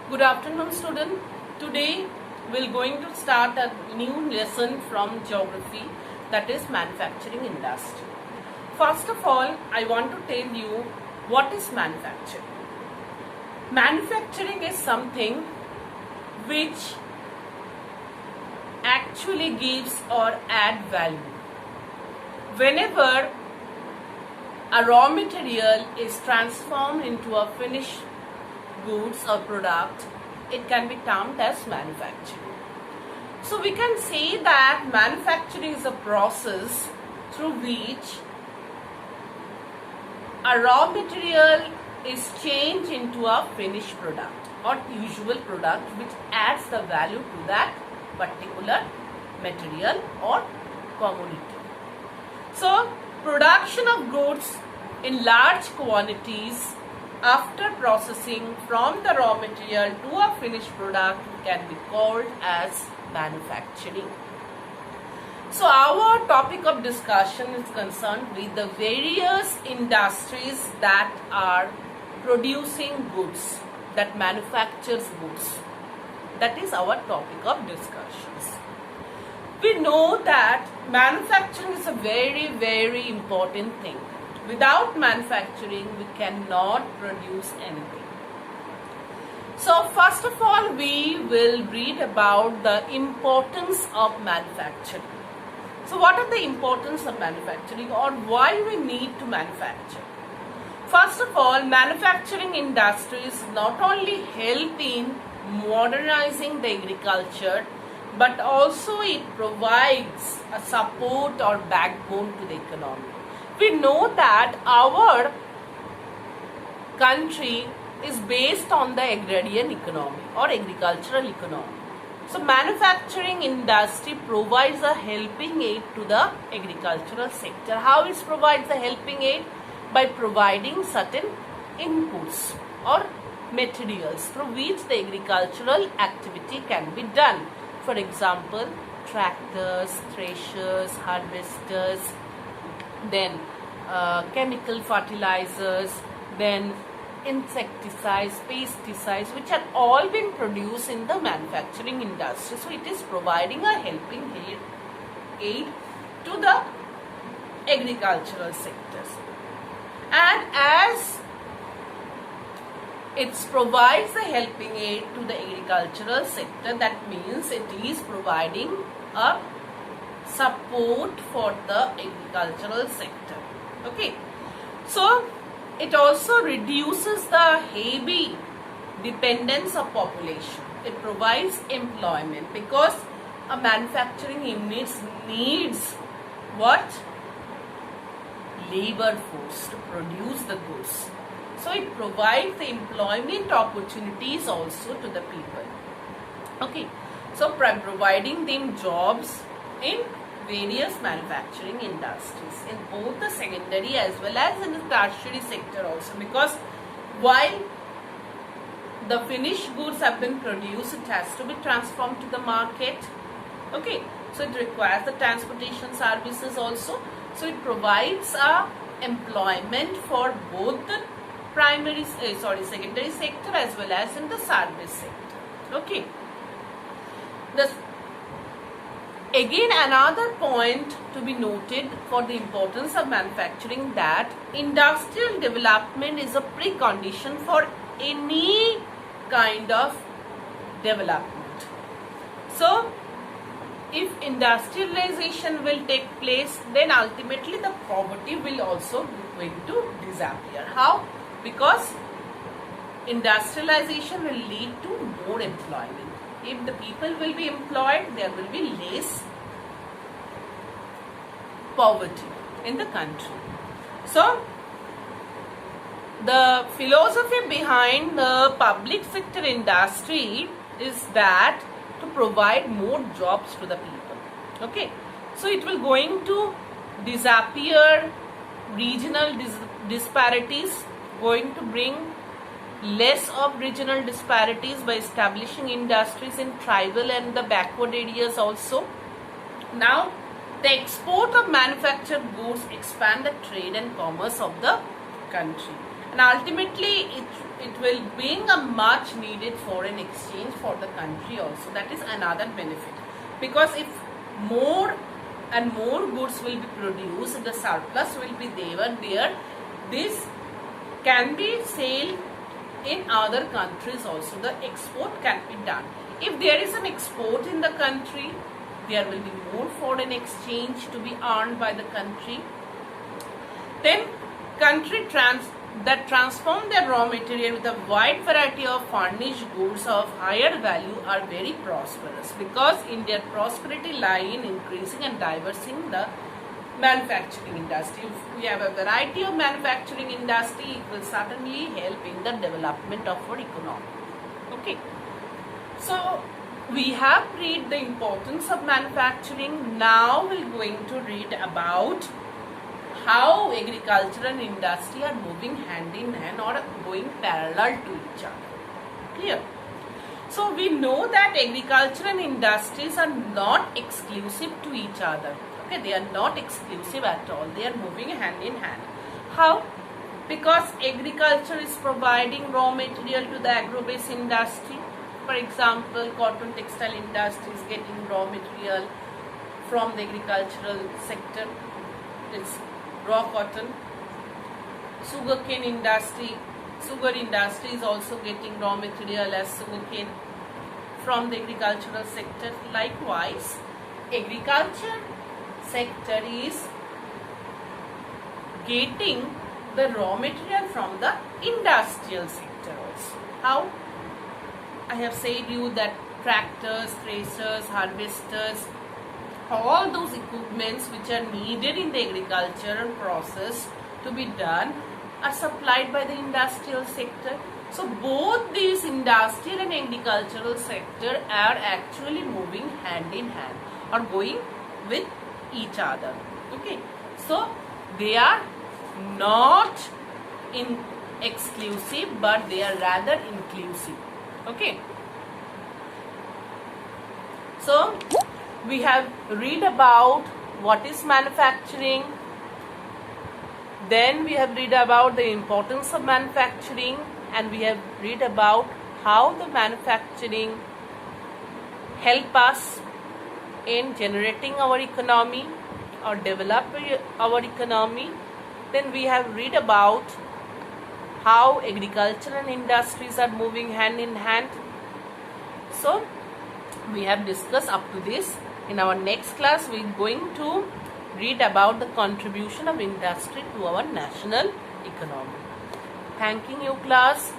Good afternoon, student. Today we're going to start a new lesson from geography, that is manufacturing industry. First of all, I want to tell you what is manufacturing. Manufacturing is something which actually gives or add value. Whenever a raw material is transformed into a finished goods or product, it can be termed as manufacturing. So we can say that manufacturing is a process through which a raw material is changed into a finished product or usual product which adds the value to that particular material or commodity. So production of goods in large quantities after processing from the raw material to a finished product can be called as manufacturing. So our topic of discussion is concerned with the various industries that are producing goods, that manufactures goods. That is our topic of discussions. We know that manufacturing is a very important thing. Without manufacturing, we cannot produce anything. So first of all, we will read about the importance of manufacturing. So what are the importance of manufacturing, or why we need to manufacture? First of all, manufacturing industries not only help in modernizing the agriculture, but also it provides a support or backbone to the economy. We know that our country is based on the agrarian economy or agricultural economy. So manufacturing industry provides a helping aid to the agricultural sector. How it provides a helping aid? By providing certain inputs or materials through which the agricultural activity can be done. For example, tractors, threshers, harvesters, then chemical fertilizers, then insecticides, pesticides, which are all being produced in the manufacturing industry. So it is providing a helping aid to the agricultural sectors. And as it provides a helping aid to the agricultural sector, that means it is providing a support for the agricultural sector. Okay, so it also reduces the heavy dependence of population. It provides employment because a manufacturing unit needs what? Labor force to produce the goods. So it provides the employment opportunities also to the people. Okay, so providing them jobs in various manufacturing industries in both the secondary as well as in the tertiary sector also, because while the finished goods have been produced, it has to be transformed to the market. Okay, so it requires the transportation services also. So it provides employment for both the secondary sector as well as in the service sector. Okay. Again, another point to be noted for the importance of manufacturing, that industrial development is a precondition for any kind of development. So if industrialization will take place, then ultimately the poverty will also going to disappear. How? Because industrialization will lead to more employment. If the people will be employed, there will be less poverty in the country. So the philosophy behind the public sector industry is that to provide more jobs to the people. Okay, so it will going to disappear regional disparities, going to bring less of regional disparities by establishing industries in tribal and the backward areas also. Now the export of manufactured goods expand the trade and commerce of the country. and ultimately it will bring a much needed foreign exchange for the country also. That is another benefit, because if more and more goods will be produced, the surplus will be there, this can be sold in other countries also. The export can be done. If there is an export in the country, there will be more foreign exchange to be earned by the country. Then country that transform their raw material with a wide variety of furnished goods of higher value are very prosperous, because in their prosperity lie in increasing and diversifying the manufacturing industry. If we have a variety of manufacturing industry, it will certainly help in the development of our economy. Okay, so we have read the importance of manufacturing. Now we're going to read about how agriculture and industry are moving hand in hand or going parallel to each other. Clear? So we know that agriculture and industries are not exclusive to each other. Okay, they are not exclusive at all. They are moving hand in hand. How? Because agriculture is providing raw material to the agro-based industry. For example, cotton textile industry is getting raw material from the agricultural sector. It's raw cotton. Sugarcane industry, sugar industry is also getting raw material as sugarcane from the agricultural sector. Likewise, agriculture sector is getting the raw material from the industrial sector also. How? I have said you that tractors, threshers, harvesters, all those equipments which are needed in the agricultural process to be done are supplied by the industrial sector. So both these industrial and agricultural sector are actually moving hand in hand or going with each other. Okay, so they are not exclusive, but they are rather inclusive. Okay, so we have read about what is manufacturing, then we have read about the importance of manufacturing, and we have read about how the manufacturing help us in generating our economy or develop our economy. Then we have read about how agriculture and industries are moving hand in hand. So we have discussed up to this. In our next class, we are going to read about the contribution of industry to our national economy. Thanking you, class.